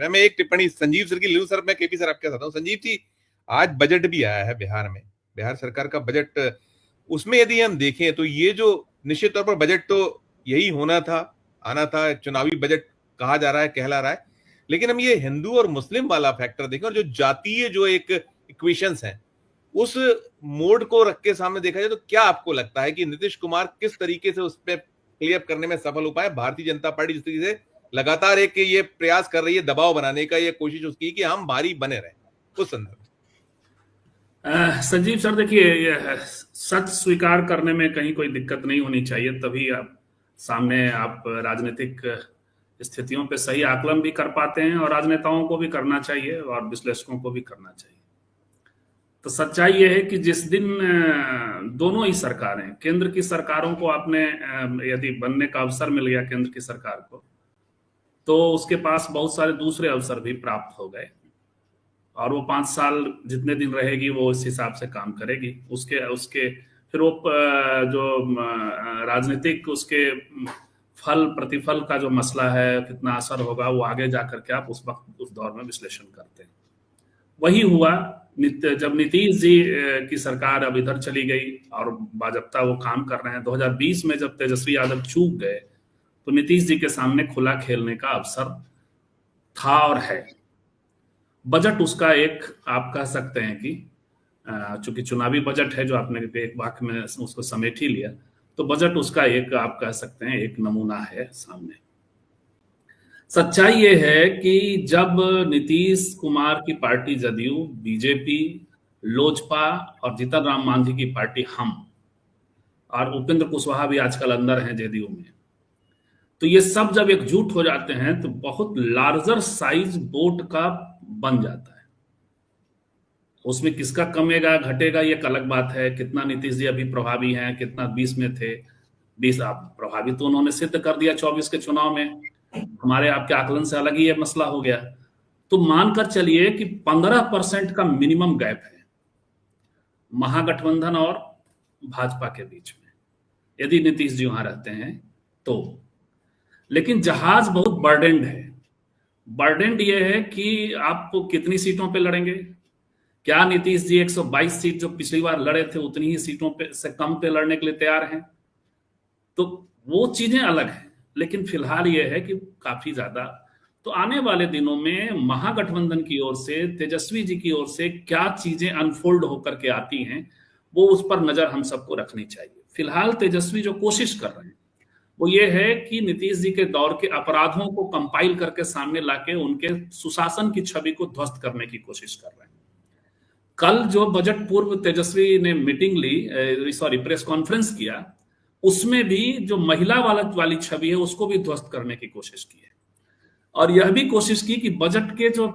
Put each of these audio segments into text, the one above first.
कह रहा है। मैं एक टिप्पणी संजीव सर की लूं सर, मैं केपी सर आपके साथ हूं। संजीव जी, आज बजट भी आया है बिहार में, बिहार सरकार का बजट, उसमें यदि हम देखें तो ये जो निश्चित तौर पर बजट तो यही होना था, आना था, चुनावी बजट कहा जा रहा है, कहला रहा है, लेकिन हम ये हिंदू और मुस्लिम वाला फैक्टर देखें और जो जातीय जो एक इक्वेशंस हैं उस मोड को रख के सामने देखा जाए तो क्या आपको लगता है कि नीतीश कुमार किस तरीके से उस पर क्लियर करने में सफल हो पाए? भारतीय जनता पार्टी जिस तरीके से लगातार एक ये प्रयास कर रही है दबाव बनाने का, ये कोशिश उसकी कि हम भारी बने रहें, उस संदर्भ संजीव सर, देखिए, सच स्वीकार करने में कहीं कोई दिक्कत नहीं होनी चाहिए, तभी आप सामने आप राजनीतिक स्थितियों पे सही आकलन भी कर पाते हैं, और राजनेताओं को भी करना चाहिए और विश्लेषकों को भी करना चाहिए। तो सच्चाई ये है कि जिस दिन दोनों ही सरकारें, केंद्र की सरकारों को आपने यदि बनने का अवसर मिल गया केंद्र की सरकार को, तो उसके पास बहुत सारे दूसरे अवसर भी प्राप्त हो गए, और वो 5 साल जितने दिन रहेगी वो इस हिसाब से काम करेगी। उसके उसके फिर वो जो राजनीतिक उसके फल प्रतिफल का जो मसला है, कितना असर होगा, वो आगे जाकर के आप उस वक्त उस दौर में विश्लेषण करते हैं। वही हुआ जब नीतीश जी की सरकार अब इधर चली गई और बाजप्ता वो काम कर रहे हैं। 2020 में जब तेजस्वी यादव चूक गए तो नीतीश जी के सामने खुला खेलने का अवसर था और है। बजट उसका एक, आप कह सकते हैं कि चूंकि चुनावी बजट है, जो आपने एक वाक्य में उसको समेट ही लिया, तो बजट उसका एक, आप कह सकते हैं, एक नमूना है सामने। सच्चाई ये है कि जब नीतीश कुमार की पार्टी जदयू, बीजेपी, लोजपा और जीतन राम मांझी की पार्टी हम, और उपेंद्र कुशवाहा भी आजकल अंदर हैं जदयू में, तो ये सब जब एकजुट हो जाते हैं तो बहुत लार्जर साइज बोट का बन जाता है। उसमें किसका कमेगा घटेगा ये एक अलग बात है। कितना नीतीश जी अभी प्रभावी हैं, कितना 20 में थे, 20 आप प्रभावी तो उन्होंने सिद्ध कर दिया 24 के चुनाव में। हमारे आपके आकलन से अलग ही ये मसला हो गया। तो मानकर चलिए कि 15% का मिनिमम गैप है महागठबंधन और भाजपा के बीच में, यदि नीतीश जी वहां रहते हैं तो। लेकिन जहाज बहुत बर्डेंड है। बर्डेंड ये है कि आप कितनी सीटों पे लड़ेंगे। क्या नीतीश जी 122 सीट जो पिछली बार लड़े थे उतनी ही सीटों पे से कम पे लड़ने के लिए तैयार हैं? तो वो चीजें अलग हैं। लेकिन फिलहाल ये है कि काफी ज्यादा, तो आने वाले दिनों में महागठबंधन की ओर से, तेजस्वी जी की ओर से क्या चीजें अनफोल्ड होकर के आती हैं, वो उस पर नजर हम सबको रखनी चाहिए। फिलहाल तेजस्वी जो कोशिश कर रहे हैं वो ये है कि नीतीश जी के दौर के अपराधों को कंपाइल करके सामने लाके उनके सुशासन की छवि को ध्वस्त करने की कोशिश कर रहे हैं। कल जो बजट पूर्व तेजस्वी ने मीटिंग ली, प्रेस कॉन्फ्रेंस किया, उसमें भी जो महिला वाली छवि है उसको भी ध्वस्त करने की कोशिश की है। और यह भी कोशिश की कि बजट के जो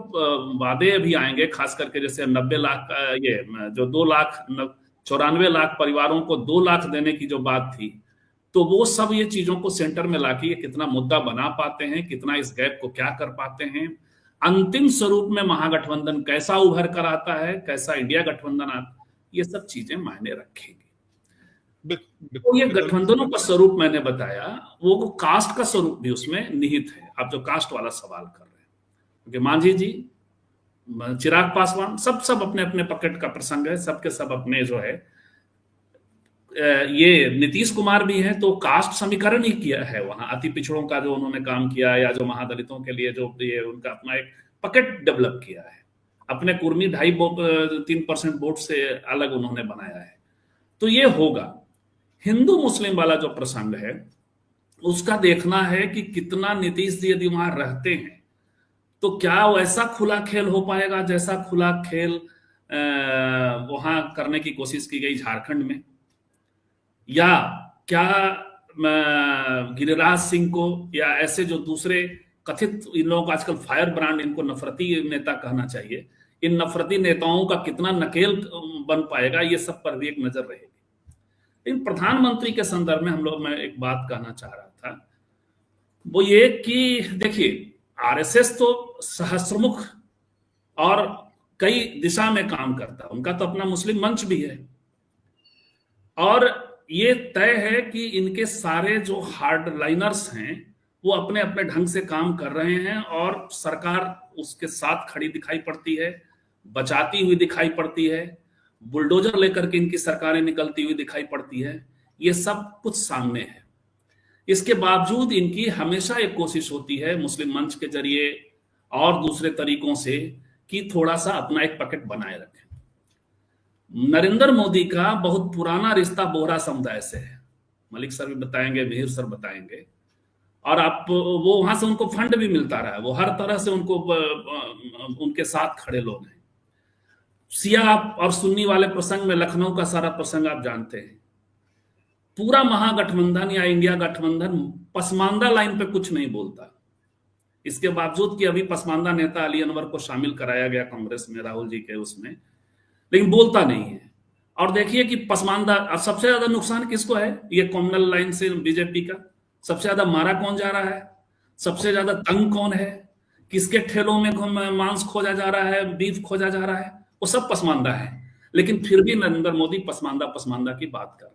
वादे अभी आएंगे, खास करके जैसे 90 लाख, ये जो 2,94 लाख परिवारों को 2 लाख देने की जो बात थी, तो वो सब ये चीजों को सेंटर में लाके कितना मुद्दा बना पाते हैं, कितना इस गैप को क्या कर पाते हैं, अंतिम स्वरूप में महागठबंधन कैसा उभर कर आता है, कैसा इंडिया गठबंधन आता, ये सब चीजें मायने रखेंगी। तो ये गठबंधनों का स्वरूप मैंने बताया, वो कास्ट का स्वरूप भी उसमें निहित है। आप जो कास्ट वाला सवाल कर रहे हैं, क्योंकि मांझी जी, चिराग पासवान, सब अपने अपने पॉकेट का प्रसंग है, सबके सब अपने जो है। ये नीतीश कुमार भी है तो कास्ट समीकरण ही किया है वहां, अति पिछड़ों का जो उन्होंने काम किया, या जो महादलितों के लिए जो ये उनका अपना एक पॉकेट डेवलप किया है, अपने कुर्मी 2.5-3% वोट से अलग उन्होंने बनाया है। तो ये होगा। हिंदू मुस्लिम वाला जो प्रसंग है उसका देखना है कि कितना नीतीश जी यदि वहां रहते हैं तो क्या वैसा खुला खेल हो पाएगा जैसा खुला खेल वहां करने की कोशिश की गई झारखंड में, या क्या गिरिराज सिंह को या ऐसे जो दूसरे कथित, इन लोगों को आजकल फायर ब्रांड, इनको नफरती नेता कहना चाहिए, इन नफरती नेताओं का कितना नकेल बन पाएगा, ये सब पर भी एक नजर रहेगी। लेकिन प्रधानमंत्री के संदर्भ में मैं एक बात कहना चाह रहा था, वो ये कि देखिए, आरएसएस तो सहस्त्रमुख और कई दिशा में काम करता है, उनका तो अपना मुस्लिम मंच भी है, और ये तय है कि इनके सारे जो हार्ड लाइनर्स हैं वो अपने अपने ढंग से काम कर रहे हैं और सरकार उसके साथ खड़ी दिखाई पड़ती है, बचाती हुई दिखाई पड़ती है, बुलडोजर लेकर के इनकी सरकारें निकलती हुई दिखाई पड़ती है। ये सब कुछ सामने है। इसके बावजूद इनकी हमेशा एक कोशिश होती है मुस्लिम मंच के जरिए और दूसरे तरीकों से कि थोड़ा सा अपना एक पकेट बनाए रखें। नरेंद्र मोदी का बहुत पुराना रिश्ता बोहरा समुदाय से है, मलिक सर भी बताएंगे, मिहिर सर बताएंगे, और आप वो वहां से उनको फंड भी मिलता रहा है, वो हर तरह से उनको उनके साथ खड़े लोग हैं। शिया और सुन्नी वाले प्रसंग में लखनऊ का सारा प्रसंग आप जानते हैं। पूरा महागठबंधन या इंडिया गठबंधन पसमानदा लाइन पे कुछ नहीं बोलता, इसके बावजूद कि अभी पसमानदा नेता अली अनवर को शामिल कराया गया कांग्रेस में, राहुल जी के उसमें, लेकिन बोलता नहीं है। और देखिए कि पसमानदा, अब सबसे ज्यादा नुकसान किसको है, ये कॉमनल लाइन से बीजेपी का सबसे ज्यादा मारा कौन जा रहा है, सबसे ज्यादा तंग कौन है, किसके ठेलों में मांस खोजा जा रहा है, बीफ खोजा जा रहा है, वो सब पसमानदा है। लेकिन फिर भी नरेंद्र मोदी पसमानदा पसमानदा की बात कर रहे हैं।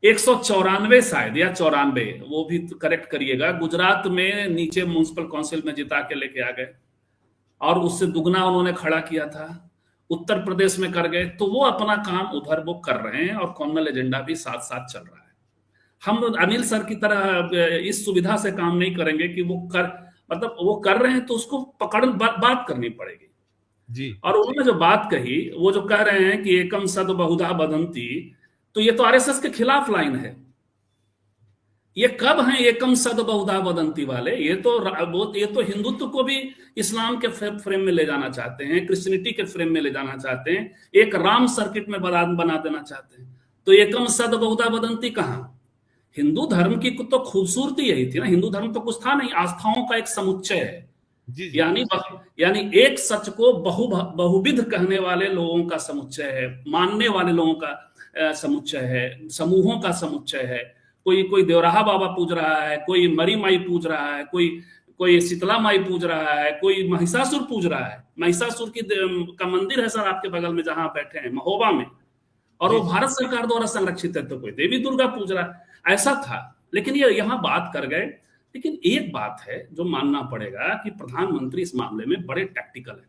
194 शायद या 94, वो भी करेक्ट करिएगा, गुजरात में नीचे म्युनिसिपल काउंसिल में जिता के लेके आ गए और उससे दुगना उन्होंने खड़ा किया था। उत्तर प्रदेश में कर गए, तो वो अपना काम उधर वो कर रहे हैं और कॉमनल एजेंडा भी साथ साथ चल रहा है। हम अनिल सर की तरह इस सुविधा से काम नहीं करेंगे कि वो कर, मतलब वो कर रहे हैं तो उसको पकड़ बात करनी पड़ेगी जी। और उन्होंने जो बात कही, वो जो कह रहे हैं कि एकम सद बहुधा बदंती, तो ये तो आरएसएस के खिलाफ लाइन है। ये कब हैं एकम सद बहुधा बदंती वाले? ये तो हिंदुत्व को भी इस्लाम के फ्रेम में ले जाना चाहते हैं, क्रिश्चियनिटी के फ्रेम में ले जाना चाहते हैं, एक राम सर्किट में बना देना चाहते हैं। तो एकम सद बहुधा बदंती कहां? हिंदू धर्म की तो खूबसूरती यही थी ना, हिंदू धर्म तो कुछ था नहीं, आस्थाओं का एक समुच्चय है। जी। यानी एक सच को बहुविध कहने वाले लोगों का समुच्चय है, मानने वाले लोगों का समुच्चय है, समूहों का समुच्चय है। कोई देवराहा बाबा पूज रहा है, कोई मरी माई पूज रहा है, कोई शीतला माई पूज रहा है, कोई महिषासुर पूज रहा है। महिषासुर का मंदिर है सर आपके बगल में जहां बैठे हैं, महोबा में, और वो भारत सरकार द्वारा संरक्षित है। तो कोई देवी दुर्गा पूज रहा है, ऐसा था। लेकिन ये यहां बात कर गए। लेकिन एक बात है जो मानना पड़ेगा कि प्रधानमंत्री इस मामले में बड़े टैक्टिकल है।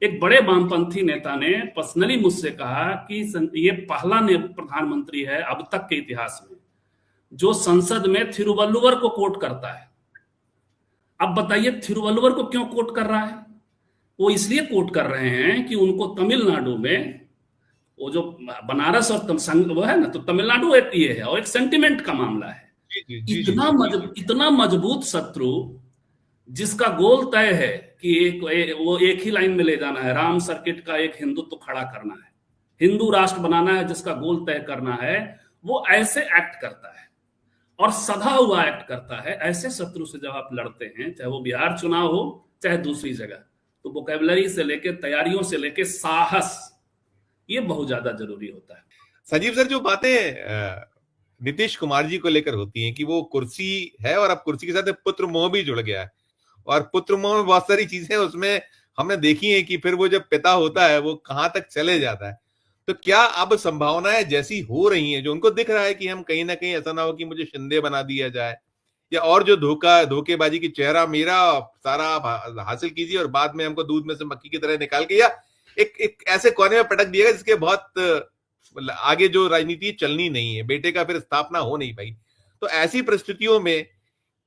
एक बड़े वामपंथी नेता ने पर्सनली मुझसे कहा कि ये पहला प्रधानमंत्री है अब तक के इतिहास में जो संसद में थिरुवल्लुवर को कोट करता है। अब बताइए थिरुवल्लुवर को क्यों कोट कर रहा है? वो इसलिए कोट कर रहे हैं कि उनको तमिलनाडु में वो जो बनारस और वो है ना, तो तमिलनाडु एक ये है और एक सेंटिमेंट का मामला है। इतना मजबूत शत्रु जिसका गोल तय है कि वो एक ही लाइन में ले जाना है, राम सर्किट का एक हिंदुत्व खड़ा करना है, हिंदू राष्ट्र बनाना है, जिसका गोल तय करना है, वो ऐसे एक्ट करता है और सधा हुआ एक्ट करता है। ऐसे शत्रु से जब आप लड़ते हैं, चाहे वो बिहार चुनाव हो चाहे दूसरी जगह, तो वोकैबुलरी से लेके, तैयारियों से लेके साहस, ये बहुत ज्यादा जरूरी होता है। संजीव सर, जो बातें नीतीश कुमार जी को लेकर होती हैं कि वो कुर्सी है और अब कुर्सी के साथ पुत्र मोह भी जुड़ गया है, और पुत्र मोह में बहुत सारी चीजें उसमें हमने देखी है कि फिर वो जब पिता होता है वो कहां तक चले जाता है। तो क्या अब संभावनाएं जैसी हो रही हैं, जो उनको दिख रहा है कि हम कहीं ना कहीं ऐसा ना हो कि मुझे शिंदे बना दिया जाए, या और जो धोखेबाजी की चेहरा मेरा सारा आप हासिल कीजिए और बाद में हमको दूध में से मक्खी की तरह निकाल के, या एक ऐसे कोने में पटक दिएगा जिसके बहुत आगे जो राजनीति चलनी नहीं है, बेटे का फिर स्थापना हो नहीं पाई। तो ऐसी परिस्थितियों में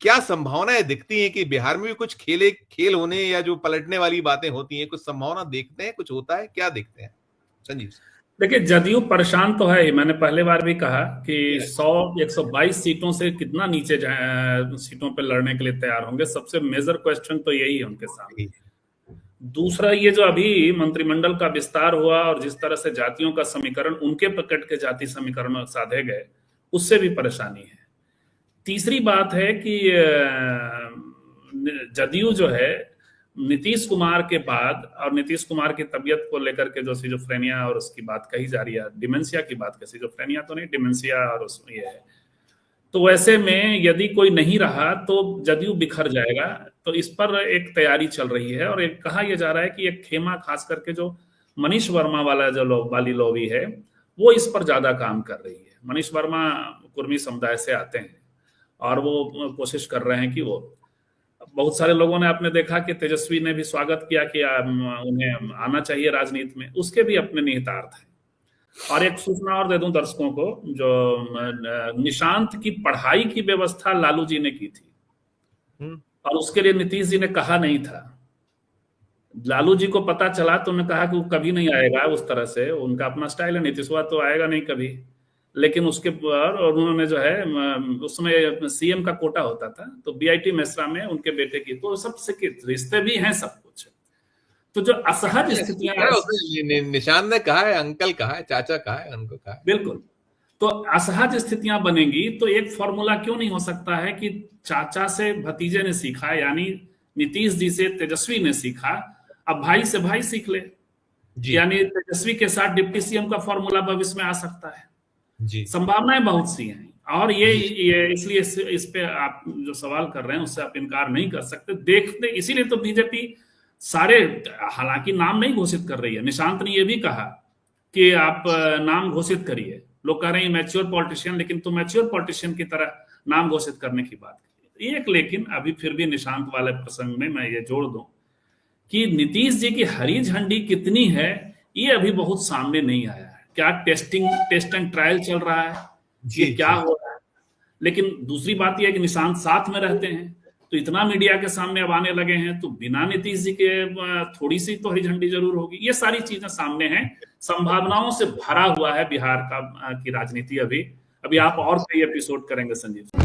क्या संभावनाएं दिखती हैं कि बिहार में भी कुछ खेल होने या जो पलटने वाली बातें होती हैं, कुछ संभावना देखते हैं, कुछ होता है, क्या देखते हैं संजीव? देखिए, जदयू परेशान तो है ही। मैंने पहले बार भी कहा कि 122 सीटों से कितना नीचे सीटों पे लड़ने के लिए तैयार होंगे। सबसे मेजर क्वेश्चन तो यही है उनके सामने। दूसरा, ये जो अभी मंत्रिमंडल का विस्तार हुआ और जिस तरह से जातियों का समीकरण उनके पकड़ के जाति समीकरण साधे गए, उससे भी परेशानी है। तीसरी बात है कि जदयू जो है नीतीश कुमार के बाद, और नीतीश कुमार की तबीयत को लेकर के जो सिजोफ्रेनिया और उसकी बात कही जा रही है, डिमेंशिया की बात, सिजोफ्रेनिया तो नहीं, डिमेंशिया और ये है, तो वैसे में यदि कोई नहीं रहा तो जदयू बिखर जाएगा। तो इस पर एक तैयारी चल रही है और एक कहा यह जा रहा है कि एक खेमा, खास करके जो मनीष वर्मा वाला जो वाली लॉबी है, वो इस पर ज्यादा काम कर रही है। मनीष वर्मा कुर्मी समुदाय से आते हैं और वो कोशिश कर रहे हैं कि वो, बहुत सारे लोगों ने आपने देखा कि तेजस्वी ने भी स्वागत किया कि उन्हें आना चाहिए राजनीति में, उसके भी अपने निहितार्थ हैं। और एक सूचना और दे दूं दर्शकों को, जो निशांत की पढ़ाई की व्यवस्था लालू जी ने की थी और उसके लिए नीतीश जी ने कहा नहीं था। लालू जी को पता चला तो उन्होंने कहा कि वो कभी नहीं आएगा उस तरह से, उनका अपना स्टाइल है, नीतीश तो आएगा नहीं कभी। लेकिन उसके बाद उन्होंने जो है, उसमें सीएम का कोटा होता था, तो बीआईटी मेसरा में उनके बेटे की, तो सबसे रिश्ते भी हैं, सब कुछ। तो जो असहज स्थितियां, निशांत ने कहा है, अंकल कहा है, चाचा कहा है, उनको कहा है। बिल्कुल। तो असहज स्थितियां बनेंगी तो एक फॉर्मूला क्यों नहीं हो सकता है कि चाचा से भतीजे ने सीखा, यानी नीतीश जी से तेजस्वी ने सीखा, अब भाई से भाई सीख ले, यानी तेजस्वी के साथ डिप्टी सीएम का फॉर्मूला भविष्य में आ सकता है। जी, संभावनाएं बहुत सी हैं। और ये इसलिए इस पे आप जो सवाल कर रहे हैं उससे आप इनकार नहीं कर सकते। देखते, इसीलिए तो बीजेपी सारे, हालांकि नाम नहीं घोषित कर रही है, निशांत ने ये भी कहा कि आप नाम घोषित करिए, लोग कह रहे हैं मैच्योर पॉलिटिशियन, लेकिन तो मैच्योर पॉलिटिशियन की तरह नाम घोषित करने की बात की एक। लेकिन अभी फिर भी निशांत वाले प्रसंग में मैं ये जोड़ दूं कि नीतीश जी की हरी झंडी कितनी है, ये अभी बहुत सामने नहीं आया है। क्या टेस्ट एंड ट्रायल चल रहा है, ये क्या हो रहा है। लेकिन दूसरी बात यह है कि निशांत साथ में रहते हैं, तो इतना मीडिया के सामने अब आने लगे हैं, तो बिना नीतीश जी के थोड़ी सी तो हरी झंडी जरूर होगी। ये सारी चीजें सामने हैं, संभावनाओं से भरा हुआ है बिहार का की राजनीति। अभी आप और कई एपिसोड करेंगे संजीव।